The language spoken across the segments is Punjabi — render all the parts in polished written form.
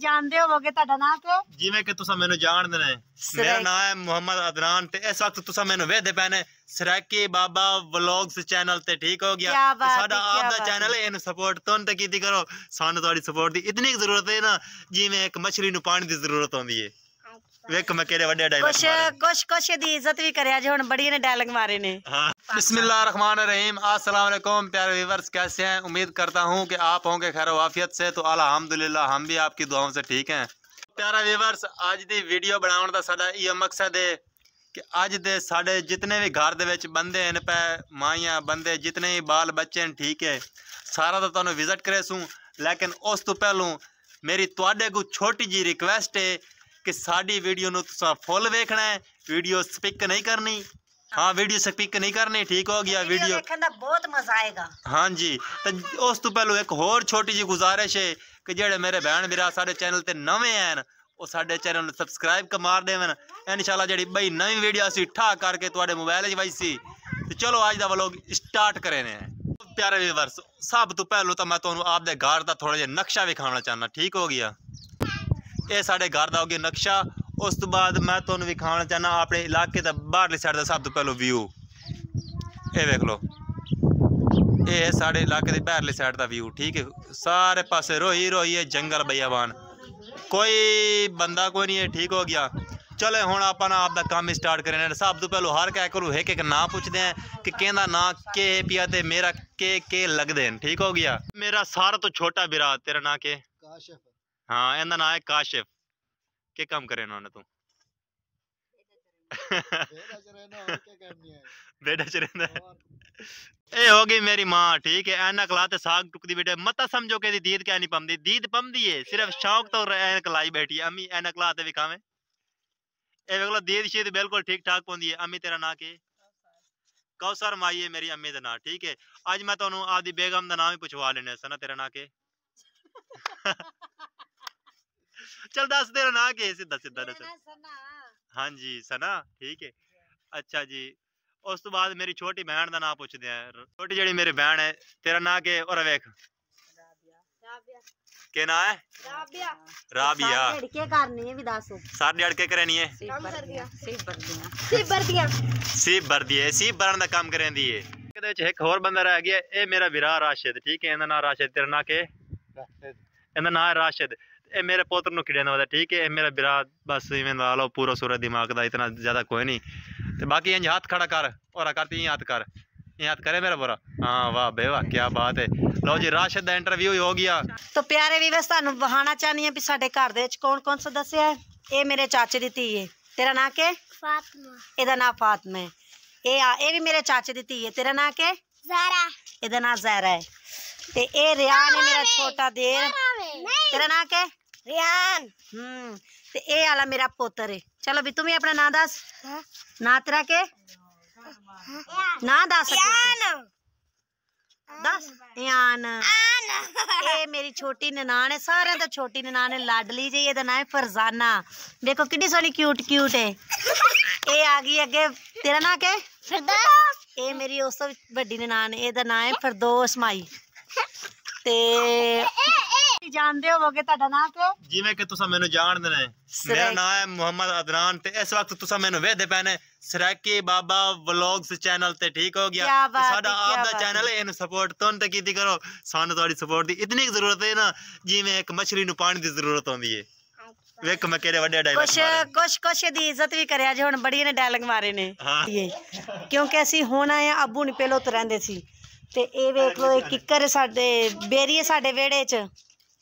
जानते होवोगे ਤੁਹਾਡਾ ਨਾਮ ਕੀ? ਜਿਵੇਂ ਕਿ ਤੁਸੀਂ ਮੈਨੂੰ ਜਾਣਦੇ ਨੇ, ਮੇਰਾ ਨਾਮ ਹੈ ਮੁਹੰਮਦ ਅਦਨਾਨ ਤੇ ਇਸ ਵਕਤ ਤੁਸੀਂ ਮੈਨੂੰ ਵੇਖਦੇ ਪਏ ਨੇ ਸਰੈਕੀ ਬਾਬਾ ਵਲੌਗਸ ਚੈਨਲ ਤੇ। ਠੀਕ ਹੋ ਗਿਆ, ਸਾਡਾ ਆਪ ਦਾ ਚੈਨਲ ਹੈ, ਇਹਨੂੰ ਸਪੋਰਟ ਤੁਮ ਤੇ ਕੀਤੀ ਕਰੋ। ਸਾਨੂੰ ਤੁਹਾਡੀ ਸਪੋਰਟ ਦੀ ਇਤਨੀ ਜ਼ਰੂਰਤ ਹੈ ਨਾ, ਜਿਵੇਂ ਇੱਕ ਮੱਛਲੀ ਨੂੰ ਪਾਣੀ ਦੀ ਜ਼ਰੂਰਤ ਹੁੰਦੀ ਹੈ। ਵੇਖ ਮੈਂ ਕਿਹੜੇ ਵੱਡੇ ਡਾਇਲੌਗ ਕੁਛ ਦੀ ਇੱਜ਼ਤ ਵੀ ਕਰਿਆ ਜੇ, ਹੁਣ ਬੜੀ ਨੇ ਡਾਇਲੌਗ ਮਾਰੇ ने। हाँ, बिस्मिल्लाहिर्रहमानिर्रहीम, अस्सलाम वालेकुम प्यारे व्यूअर्स, कैसे हैं? उम्मीद करता हूं कि आप होंगे खैर वाफियत से। तो अल्हम्दुलिल्लाह हम भी आपकी दुआओं से ठीक हैं। प्यारा व्यूअर्स, ਅੱਜ ਦੀ ਵੀਡੀਓ ਬਣਾਉਣ ਦਾ ਸਾਡਾ ਇਹ ਮਕਸਦ ਹੈ ਕਿ ਅੱਜ ਦੇ ਸਾਡੇ ਜਿਤਨੇ ਵੀ ਘਰ ਦੇ ਵਿੱਚ ਬੰਦੇ ਹਨ ਪੈ ਮਾਈਆਂ ਬੰਦੇ ਜਿਤਨੇ ਵੀ ਬਾਲ ਬੱਚੇ ਹਨ, ਠੀਕ ਹੈ, ਸਾਰਾ ਤਾਂ ਤੁਹਾਨੂੰ ਵਿਜ਼ਿਟ ਕਰੇ ਸੂ। ਲੇਕਿਨ ਉਸ ਤੋਂ ਪਹਿਲਾਂ ਮੇਰੀ ਤੁਹਾਡੇ ਕੋ ਛੋਟੀ ਜੀ ਰਿਕਵੈਸਟ ਹੈ ਕਿ ਸਾਡੀ ਵੀਡੀਓ ਨੂੰ ਤੁਸੀਂ ਫੁੱਲ ਵੇਖਣਾ ਹੈ, ਵੀਡੀਓ ਸਪਿਕ ਨਹੀਂ ਕਰਨੀ। हाँ, वीडियो स्पीक नहीं करनी। ठीक हो गया? वीडियो देखने दा बहुत मजा आएगा। हाँ जी, तो उस तो पहले एक होर छोटी जी गुजारिश है कि जेड़े मेरे बहन भरा साडे चैनल ते नवे हैं वो साडे चैनल नूं सबसक्राइब कर मार देवन। इंशाल्लाह जेड़ी बई नवी वीडियो असीं ठा करके तुहाडे मोबाइल च वई सी। तो चलो आज दा व्लॉग स्टार्ट करे ने। प्यारे व्यूअर्स, सब तो पहले तो मैं तुहानूं आप दे घर दा थोड़ा जिहा नक्शा विखाना चाहना। ठीक हो गया? ये साडे घर दा हो गया नक्शा। उस तो बाद मैं तुहानूं विखाना चाहना अपने इलाके का बाहरली साइड का सब तो पहले व्यू। ये देख लो, ये है साढ़े इलाके की बाहरली साइड का व्यू। ठीक है, सारे पासे रोही रोही है जंगल बयाबान, कोई बंदा कोई नहीं है। ठीक हो गया? चले हुण आपां ना आपदा काम स्टार्ट करें। सब तो पहले हर क्या करूँ एक नाम पूछते हैं कि कहना ना के पिया ते मेरा के लगदे हैं। ठीक हो गया? मेरा सारा तो छोटा बिरा, तेरा ना के? काशिफ। हाँ, इनका नाम है काशिफ। क्या काम करे इन्होंने? तू बेटा चरना ए हो गई मेरी माँ। ठीक है, ऐनक लाते साग टुकदी बेटे मत समझो कि दीद क्या नहीं पमदी, दीद पमदी है सिर्फ शौक तो ऐनक लाई बैठी है। अम्मी ऐनक लाते भी खावे ए वेखलो दीद शीद बिल्कुल ठीक ठाक पौंदी है। अम्मी तेरा ना के? कौसर माई है मेरी अम्मी दा ना। ठीक है, आज मैं तुहानू आपदी बेगम दा नाम ही पुछवा लेने। सना तेरा ना के? चल दस तेरा ना के? सीधा सीधा दस। हाँ जी, सना। ठीक है, अच्छा जी। उस तो बाद मेरी छोटी बहन का नाम पूछते हैं। छोटी जड़ी मेरी बहन है, तेरा ना के? और वेख के ना है? राबिया। सारे अड़के करनी है। सीप भरदी है, सीप भरन का काम करेंदी है। एक होर बंदा रह गया, ये मेरा विरा राशिद। ठीक है, इनका नाम राशिद। तेरा ना के? इनका नाम है राशिद। ये मेरे पोत्र नु खिड़े वाला। ठीक है, मेरा बिरा बस इवें ला लो पूरा सूरा दिमाग का, इतना ज़्यादा कोई नहीं। तो बाकी इंज हाथ खड़ा कर और करती हाथ कर, ये हाथ करे मेरा बुरा। हाँ वाह बे वाह, क्या बात है। लो जी, राशिद दा इंटरव्यू हो गया। तो प्यारे व्यूअर्स, तुहानू बहाना चाहनी है भी साडे घर दे विच कौन कौन सदस्य है। ये मेरे चाचे दी धी है। तेरा नाम के? फातिमा। एदा नाम फातिमा है। ये भी मेरे चाचे दी धी है। तेरा नाम के? ज़हरा। एदा नाम ज़हरा है। ते ए रियान है मेरा छोटा देर। तेरा नाम के? रियान। ते ए आला मेरा पोतर है। चलो भी तुम ही अपना नाम दस। ना तेरा के? ना दस दस। यान। ए मेरी छोटी ननान है, सारे तो छोटी ननान है, लाडली जी। एदा नाम है फरजाना। देखो कितनी सोहनी क्यूट क्यूट है। ए आ गई अगे। तेरा नाम के? फिरदौस। ए मेरी उस तो बड़ी ननान है, एदा नाम है फिरदौस माई। ते जानते होवोगे ਤੁਹਾਡਾ ਨਾਮ ਕੀ? ਜਿਵੇਂ ਕਿ ਤੁਸੀਂ ਮੈਨੂੰ ਜਾਣਦੇ ਨੇ, ਮੇਰਾ ਨਾਮ ਹੈ ਮੁਹੰਮਦ ਅਦਨਾਨ ਤੇ ਇਸ ਵਕਤ ਤੁਸੀਂ ਮੈਨੂੰ ਵੇਖਦੇ ਪਏ ਨੇ ਸਰੈਕੀ ਬਾਬਾ ਵਲੌਗਸ ਚੈਨਲ ਤੇ। ਠੀਕ ਹੋ ਗਿਆ? ਸਾਡਾ ਆਪ ਦਾ ਚੈਨਲ ਹੈ, ਇਹਨੂੰ ਸਪੋਰਟ ਤੁਮ ਤੇ ਕੀਤੀ ਕਰੋ। ਸਾਨੂੰ ਤੁਹਾਡੀ ਸਪੋਰਟ ਦੀ ਇਤਨੀ ਜ਼ਰੂਰਤ ਹੈ ਨਾ, ਜਿਵੇਂ ਇੱਕ ਮੱਛਲੀ ਨੂੰ ਪਾਣੀ ਦੀ ਜ਼ਰੂਰਤ ਹੁੰਦੀ ਹੈ। ਵੇਖ ਮੈਂ ਕਿਹੜੇ ਵੱਡੇ ਡਾਇਲੌਗ ਕੁਛ ਦੀ ਇੱਜ਼ਤ ਵੀ ਕਰਿਆ ਜੇ, ਹੁਣ ਬੜੀ ਨੇ ਡਾਇਲੌਗ ਮਾਰੇ ਨੇ। ਕਿਉਂਕਿ ਅਸੀਂ ਹੁਣ ਆਏ ਅੱਬੂ ਨਹੀਂ ਪਹਿਲੋਂ ਤੋਂ ਰਹਿੰਦੇ ਸੀ। ਤੇ ਇਹ ਵੇਖ ਲੋ, ਇਹ ਕਿੱਕਰ ਸਾਡੇ ਬੇਰੀਏ ਸਾਡੇ ਵਿਹੜੇ 'ਚ।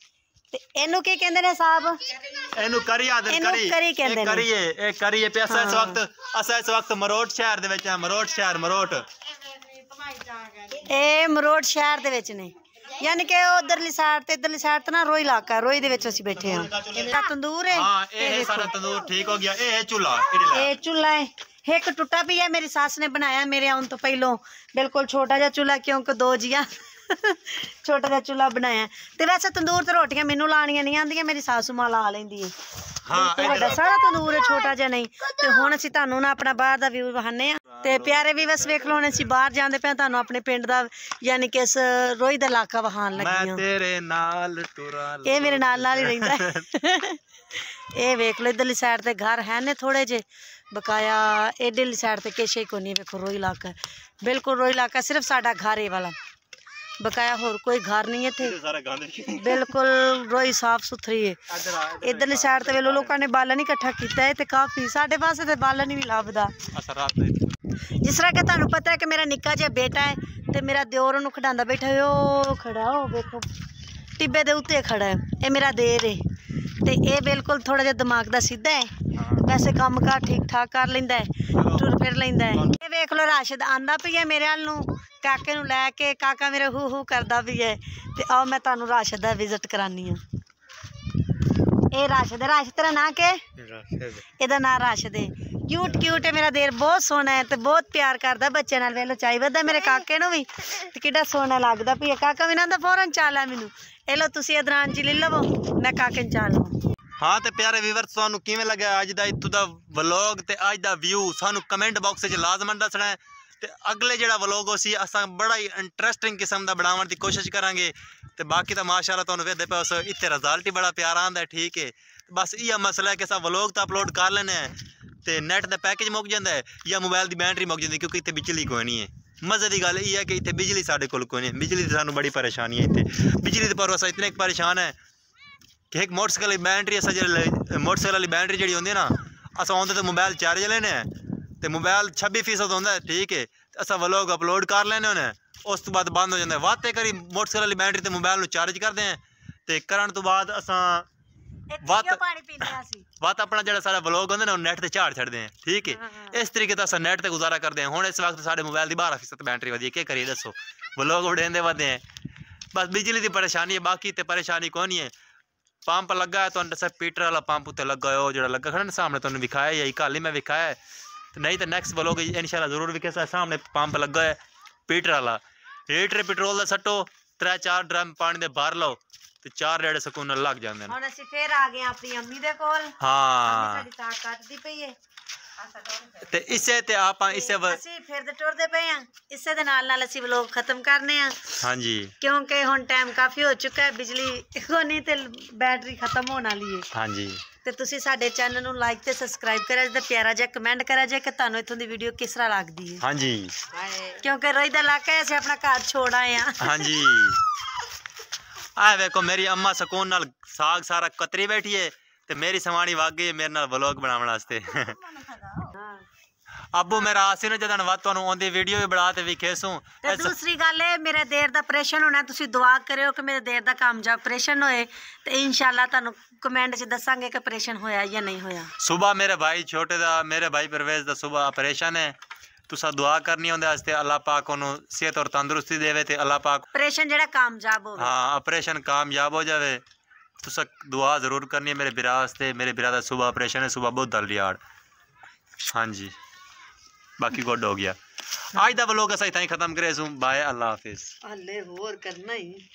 ਤੇ ਇਹਨੂੰ ਕੀ ਕਹਿੰਦੇ ਨੇ ਸਾਹਿਬ? ਇਹਨੂੰ ਕਰੀ ਆਦਰ ਕਰੀ ਕਹਿੰਦੇ ਨੇ। ਕਰੀਏ ਇਹ ਕਰੀਏ ਪੈਸਾ। ਇਸ ਵਕਤ ਮਰੋਟ ਸ਼ਹਿਰ ਦੇ ਵਿੱਚ ਹੈ। ਮਰੋਟ ਸ਼ਹਿਰ, ਮਰੋਟ ਇਹ ਮਰੋਟ ਸ਼ਹਿਰ ਦੇ ਵਿੱਚ ਨੇ, यानी कि उधरली साइड ते इधरली साइड ते ना रोई इलाका है, रोई दे विच असीं बैठे हां। इहदा तंदूर है। हां, ये सारा तंदूर ठीक हो गया। ये चूल्हा, ये चूल्हा है। एक टुटा भी है, मेरी सास ने बनाया मेरे आउण तो पहलों। बिल्कुल छोटा जिहा चूल्हा, क्योंकि दो जियां छोटा जिहा चूल्हा बनाया। ते वैसे तंदूर ते रोटियां मैनूं लाणियां नहीं आंदियां, मेरी सासू मां ला लैंदी है। हाँ, बड़ा सारा तंदूर है, छोटा जिहा नहीं। ते हुण असीं तुहानूं ना अपना बाहर दा व्यू विखाने आ। ਤੇ ਪਿਆਰੇ ਵੀ ਬਸ ਵੇਖ ਲਓ, ਅਸੀਂ ਬਾਹਰ ਜਾਂਦੇ ਪਏ ਤੁਹਾਨੂੰ ਆਪਣੇ ਪਿੰਡ ਦਾ ਯਾਨੀ ਕਿ ਇਸ ਰੋਈ ਦਾ ਇਲਾਕਾ ਵਹਾਣ ਲੱਗੀ ਮੈਂ ਹਾਂ। ਤੇਰੇ ਨਾਲ ਟੁਰਾ ਇਹ ਮੇਰੇ ਨਾਲ ਹੀ ਰਹਿੰਦਾ। ਇਹ ਵੇਖ ਲਓ ਇਧਰਲੀ ਸਾਈਡ ਤੇ ਘਰ ਹੈ ਨੇ ਥੋੜੇ ਜੇ ਬਕਾਇਆ, ਇਧਰਲੀ ਸਾਈਡ ਤੇ ਕਿਸੇ ਕੋ ਨਹੀਂ। ਵੇਖੋ ਰੋਈ ਇਲਾਕਾ, ਬਿਲਕੁਲ ਰੋਈ ਇਲਾਕਾ, ਸਿਰਫ ਸਾਡਾ ਘਰ ਇਹ ਵਾਲਾ ਬਕਾਇਆ, ਹੋਰ ਕੋਈ ਘਰ ਨਹੀਂ ਹੈ ਇੱਥੇ। ਬਿਲਕੁਲ ਰੋਈ ਸਾਫ ਸੁਥਰੀ ਹੈ। ਇਧਰਲੀ ਸਾਈਡ ਤੇ ਵੇਲੋ ਲੋਕਾਂ ਨੇ ਬਾਲਣ ਇਕੱਠਾ ਕੀਤਾ ਹੈ ਤੇ ਕਾਫੀ, ਸਾਡੇ ਪਾਸੇ ਤੇ ਬਾਲਣ ਹੀ ਨਹੀਂ ਲੱਭਦਾ। ਜਿਸ ਤਰ੍ਹਾਂ ਕਿ ਤੁਹਾਨੂੰ ਪਤਾ ਹੈ ਕਿ ਮੇਰਾ ਨਿੱਕਾ ਜਿਹਾ ਬੇਟਾ ਹੈ ਤੇ ਮੇਰਾ ਦਿਓਰ ਉਹਨੂੰ ਖਿਡਾਉਂਦਾ ਬੈਠਾ ਹੈ। ਉਹ ਖੜਾ, ਉਹ ਵੇਖੋ ਟਿੱਬੇ ਦੇ ਉੱਤੇ ਖੜਾ ਹੈ। ਇਹ ਮੇਰਾ ਦੇਰ ਹੈ ਤੇ ਇਹ ਬਿਲਕੁਲ ਥੋੜਾ ਜਿਹਾ ਦਿਮਾਗ ਦਾ ਸਿੱਧਾ ਹੈ, ਵੈਸੇ ਕੰਮ ਕਾਰ ਠੀਕ ਠਾਕ ਕਰ ਲੈਂਦਾ ਹੈ, ਟੁਰ ਫਿਰ ਲੈਂਦਾ ਹੈ। ਇਹ ਵੇਖ ਲਓ ਰਾਸ਼ਦ ਆਂਦਾ ਪਈ ਹੈ ਮੇਰੇ ਵੱਲ ਨੂੰ ਕਾਕੇ ਨੂੰ ਲੈ ਕੇ, ਕਾਕਾ ਮੇਰੇ ਹੂ ਹੂ ਕਰਦਾ ਵੀ ਹੈ। ਤੇ ਆਓ ਮੈਂ ਤੁਹਾਨੂੰ ਰਾਸ਼ਦ ਦਾ ਵਿਜ਼ਿਟ ਕਰਾਨੀ ਹਾਂ। ਇਹ ਰਾਸ਼ਦ ਹੈ। ਰਾਸ਼ਦ ਤੇਰਾ ਨਾਂ ਕੀ? ਇਹਦਾ ਨਾਂ ਰਾਸ਼ਦ ਹੈ। ਕਿਊਟ ਕਿਊਟ ਹੈ ਮੇਰਾ ਦੇਰ, ਬਹੁਤ ਸੋਹਣਾ ਹੈ ਤੇ ਬਹੁਤ ਪਿਆਰ ਕਰਦਾ ਬੱਚਿਆਂ ਨਾਲ। ਵੇਲੋ ਚਾਈ ਵੱਧਦਾ ਮੇਰੇ ਕਾਕੇ ਨੂੰ ਵੀ ਤੇ ਕਿੱਡਾ ਸੋਹਣਾ ਲੱਗਦਾ ਪਈ ਹੈ। ਕਾਕਾ ਵੀ ਨਾ ਦਾ ਫੌਰਨ ਚਾਲ ਹੈ ਮੈਨੂੰ। ਇਹ ਲੋ ਤੁਸੀਂ ਅਦਰਾਨ ਜੀ ਲੈ ਲਵੋ, ਮੈਂ ਕਾਕੇ ਨੂੰ ਚਾਲ ਲਵਾਂ। ਹਾਂ ਤੇ ਪਿਆਰੇ ਵੀਵਰਸ, ਤੁਹਾਨੂੰ ਕਿਵੇਂ ਲੱਗਿਆ ਅੱਜ ਦਾ ਇੱਥੋਂ ਦਾ ਵਲੌਗ ਤੇ ਅੱਜ ਦਾ ਵਿਊ ਸਾਨੂੰ ਕਮੈਂਟ ਬਾਕਸ ਵਿੱਚ ਲਾਜ਼ਮਨ ਦੱਸਣਾ ਹੈ। ਤੇ ਅਗਲੇ ਜਿਹੜਾ ਵਲੌਗ ਸੀ ਅਸਾਂ ਬੜਾ ਹੀ ਇੰਟਰਸਟਿੰਗ ਕਿਸਮ ਦਾ ਬਣਾਉਣ ਦੀ ਕੋਸ਼ਿਸ਼ ਕਰਾਂਗੇ। ਤੇ ਬਾਕੀ ਤਾਂ ਮਾਸ਼ਾਅੱਲਾ ਤੁਹਾਨੂੰ ਵੇਖਦੇ ਪਏ ਹੋ ਇੱਥੇ ਰਿਜ਼ਲਟ ਹੀ ਬੜਾ ਪਿਆਰਾ ਆਉਂਦਾ। ਠੀਕ ਹੈ, ਬਸ ਇਹ ਮਸਲਾ ਹੈ ਕਿ ਅਸਾਂ ਵਲੌਗ ਤਾਂ ਅਪਲੋਡ ਕਰ ਲੈਣੇ ਹੈ ਤੇ ਨੈਟ ਦਾ ਪੈਕੇਜ ਮੁੱਕ ਜਾਂਦਾ ਹੈ ਜਾਂ ਮੋਬਾਈਲ ਦੀ ਬੈਟਰੀ ਮੁੱਕ ਜਾਂਦੀ, ਕਿਉਂਕਿ ਇੱਥੇ ਬਿਜਲੀ ਕੋਈ ਨਹੀਂ ਹੈ। ਮਜ਼ੇ ਦੀ ਗੱਲ ਇਹ ਹੈ ਕਿ ਇੱਥੇ ਬਿਜਲੀ ਸਾਡੇ ਕੋਲ ਕੋਈ ਨਹੀਂ। ਬਿਜਲੀ ਦੀ ਸਾਨੂੰ ਬੜੀ ਪਰੇਸ਼ਾਨੀ ਹੈ ਇੱਥੇ। ਬਿਜਲੀ ਦੇ ਪਰ ਅਸਾਂ ਇਤਨੇ ਪਰੇਸ਼ਾਨ ਹੈ ਕਿ ਇੱਕ ਮੋਟਰਸਾਈਕਲ ਦੀ ਬੈਟਰੀ ਅਸਾਂ ਜਿਹੜੇ ਮੋਟਰਸਾਈਕਲ ਵਾਲੀ ਬੈਟਰੀ ਜਿਹੜੀ ਹੁੰਦੀ ਹੈ ਨਾ, ਅਸਾਂ ਆਉਂਦੇ ਤੇ ਮੋਬਾਈਲ ਚਾਰਜ ਲੈਣੇ ਹੈ ਤੇ ਮੋਬਾਈਲ 26% ਹੁੰਦਾ ਹੈ। ਠੀਕ ਹੈ, ਅਸਾਂ ਵਲੌਗ ਅਪਲੋਡ ਕਰ ਲੈਣੇ ਹੋਣੇ, ਉਸ ਤੋਂ ਬਾਅਦ ਬੰਦ ਹੋ ਜਾਂਦਾ। ਵਾਤੇ ਕਰੀ ਮੋਟਰਸਾਈਕਲ ਵਾਲੀ ਬੈਟਰੀ ਤੇ ਮੋਬਾਈਲ ਨੂੰ ਚਾਰਜ ਕਰਦੇ ਹਾਂ ਤੇ ਕਰਨ ਤੋਂ ਬਾਅਦ ਅਸਾਂ ਵਾਤ ਆਪਣਾ ਜਿਹੜਾ ਸਾਰਾ ਵਲੌਗ ਹੁੰਦਾ ਨਾ ਉਹ ਨੈਟ ਤੇ ਝਾੜ ਛੱਡਦੇ ਹਾਂ। ਠੀਕ ਹੈ, ਇਸ ਤਰੀਕੇ ਦਾ ਅਸਾਂ ਨੈਟ ਤੇ ਗੁਜ਼ਾਰਾ ਕਰਦੇ ਹਾਂ। ਹੁਣ ਇਸ ਵਕਤ ਸਾਡੇ ਮੋਬਾਈਲ ਦੀ 12% ਬੈਟਰੀ ਵਧੀ ਹੈ, ਕੀ ਕਰੀਏ ਦੱਸੋ, ਵਲੌਗ ਉਡੇਂਦੇ ਵਧੇ ਹੈ। ਬਸ ਬਿਜਲੀ ਦੀ ਪਰੇਸ਼ਾਨੀ ਹੈ, ਬਾਕੀ ਤੇ ਪਰੇਸ਼ਾਨੀ ਕੋਈ ਨਹੀਂ ਹੈ। ਪੰਪ ਲੱਗਾ ਹੈ, ਤੁਹਾਨੂੰ ਦੱਸਿਆ ਪੀਟਰ ਵਾਲਾ ਪੰਪ ਉੱਤੇ ਲੱਗਾ ਉਹ ਜਿਹੜਾ ਲੱਗਾ ਖੜਾ ਨਾ ਸਾਹਮਣੇ, ਤੁਹਾਨੂੰ ਵਿਖਾਇਆ ਯਹੀ ਕੱਲ ਹੀ ਮੈਂ ਵਿਖਾਇਆ। ਨਹੀਂ ਤਾਂ ਨੈਕਸਟ ਵਲੌਗ ਇਨਸ਼ਾਅੱਲਾ ਜ਼ਰੂਰ ਵਿਖੇ। ਸਾਹਮਣੇ ਪੰਪ ਲੱਗਾ ਹੈ ਪੀਟਰ ਵਾਲਾ। ਲੀਟਰ ਪੈਟਰੋਲ ਦਾ ਸੱਟੋ, 3-4 ਡਰਮ ਪਾਣੀ ਦੇ ਭਰ ਲਓ ਤੇ 4 ਰੇੜੇ ਸਕੂਨ ਨਾਲ ਲੱਗ ਜਾਂਦੇ ਨੇ। ਹੁਣ ਅਸੀਂ ਫੇਰ ਆ ਗਏ ਆਪਣੀ ਅੰਮੀ ਦੇ ਕੋਲ। ਹਾਂ, ਸਾਡੀ ਤਾਕ ਕੱਟਦੀ ਪਈ ਹੈ ਤੇ ਇਸੇ ਤੇ ਆਪਾਂ ਇਸੇ ਅਸੀਂ ਫਿਰਦੇ ਟੁਰਦੇ ਪਏ ਆ। ਇਸੇ ਦੇ ਨਾਲ ਅਸੀਂ ਵਲੌਗ ਖਤਮ ਕਰਨੇ ਆ। ਹਾਂਜੀ, ਕਿਉਂਕਿ ਹੁਣ ਟਾਈਮ ਕਾਫੀ ਹੋ ਚੁੱਕਾ ਹੈ, ਬਿਜਲੀ ਕੋਨੀ ਤੇ ਬੈਟਰੀ ਖਤਮ ਹੋਣ ਵਾਲੀ ਹੈ। ਹਾਂਜੀ, ਤੇ ਤੁਸੀਂ ਸਾਡੇ ਚੈਨਲ ਨੂੰ ਲਾਈਕ ਤੇ ਸਬਸਕ੍ਰਾਈਬ ਕਰਿਆ ਜੇ ਤੇ ਪਿਆਰਾ ਜਿਹਾ ਕਮੈਂਟ ਕਰਿਆ ਜੇ ਕਿ ਤੁਹਾਨੂੰ ਇੱਥੋਂ ਦੀ ਵੀਡੀਓ ਕਿਸ ਤਰ੍ਹਾਂ ਲੱਗਦੀ ਹੈ। ਹਾਂਜੀ, ਕਿਉਂਕਿ ਰੋਈ ਦਾ ਇਲਾਕਾ ਹੈ, ਅਸੀਂ ਆਪਣਾ ਘਰ ਛੋੜ ਆਏ ਆ। ਹਾਂਜੀ, ਆ ਵੇਖੋ ਮੇਰੀ ਅੰਮਾ ਸਕੂਨ ਨਾਲ ਸਾਗ ਸਾਰਾ ਕਤਰੀ ਬੈਠੀ ਹੈ ਤੇ ਮੇਰੀ ਸਵਾਣੀ ਵਗ ਗਈ ਮੇਰੇ ਨਾਲ ਵਲੌਗ ਬਣਾਉਣ ਵਾਸਤੇ। ਅੱਬੂ ਮੇਰਾ ਆਸੀ ਨੂੰ ਜਦੋਂ ਵੱਧ ਤੁਹਾਨੂੰ ਆਉਂਦੀ ਵੀਡੀਓ ਵੀ ਬਣਾ ਤੇ ਵਿਖੇਸੂ। ਤੇ ਦੂਸਰੀ ਗੱਲ ਹੈ, ਮੇਰੇ ਦੇਰ ਦਾ ਆਪਰੇਸ਼ਨ ਹੋਣਾ, ਤੁਸੀਂ ਦੁਆ ਕਰਿਓ ਕਿ ਮੇਰੇ ਦੇਰ ਦਾ ਕਾਮਯਾਬ ਆਪਰੇਸ਼ਨ ਹੋਏ ਤੇ ਇਨਸ਼ਾਅੱਲਾ ਤੁਹਾਨੂੰ ਕਮੈਂਟ 'ਚ ਦੱਸਾਂਗੇ ਕਿ ਆਪਰੇਸ਼ਨ ਹੋਇਆ ਜਾਂ ਨਹੀਂ ਹੋਇਆ। ਸੁਬਹ ਮੇਰੇ ਭਾਈ ਛੋਟੇ ਦਾ, ਮੇਰੇ ਭਾਈ ਪਰਵੇਜ਼ ਦਾ ਸੁਬਹ ਆਪਰੇਸ਼ਨ ਹੈ। ਤੁਸੀਂ ਦੁਆ ਕਰਨੀ ਉਹਦੇ ਵਾਸਤੇ, ਅੱਲਾਹ ਪਾਕ ਉਹਨੂੰ ਸਿਹਤ ਔਰ ਤੰਦਰੁਸਤੀ ਦੇਵੇ ਤੇ ਅੱਲਾਹ ਪਾਕ ਆਪਰੇਸ਼ਨ ਜਿਹੜਾ ਕਾਮਯਾਬ ਹੋਵੇ। ਹਾਂ, ਆਪਰੇਸ਼ਨ ਕਾਮਯਾਬ ਹੋ ਜਾਵੇ। ਤੁਸੀਂ ਦੁਆ ਜ਼ਰੂਰ ਕਰਨੀ ਹੈ ਮੇਰੇ ਵੀਰਾ ਵਾਸਤੇ। ਮੇਰੇ ਵੀਰਾ ਦਾ ਸੁਬਹ ਆਪਰੇਸ਼ਨ ਹੈ, ਸੁਬਹ ਬਹੁਤ ਦਲ ਯਾਰ। ਹਾਂਜੀ, ਬਾਕੀ ਗੁੱਡ ਹੋ ਗਿਆ। ਅੱਜ ਦਾ ਵਲੋਗ ਅਸੀਂ ਇੱਥੇ ਹੀ ਖਤਮ ਕਰੇ ਸੂ। ਬਾਏ, ਅੱਲਾਹ ਹਾਫਿਜ਼। ਹਲੇ ਹੋਰ ਕਰਨਾ ਹੀ।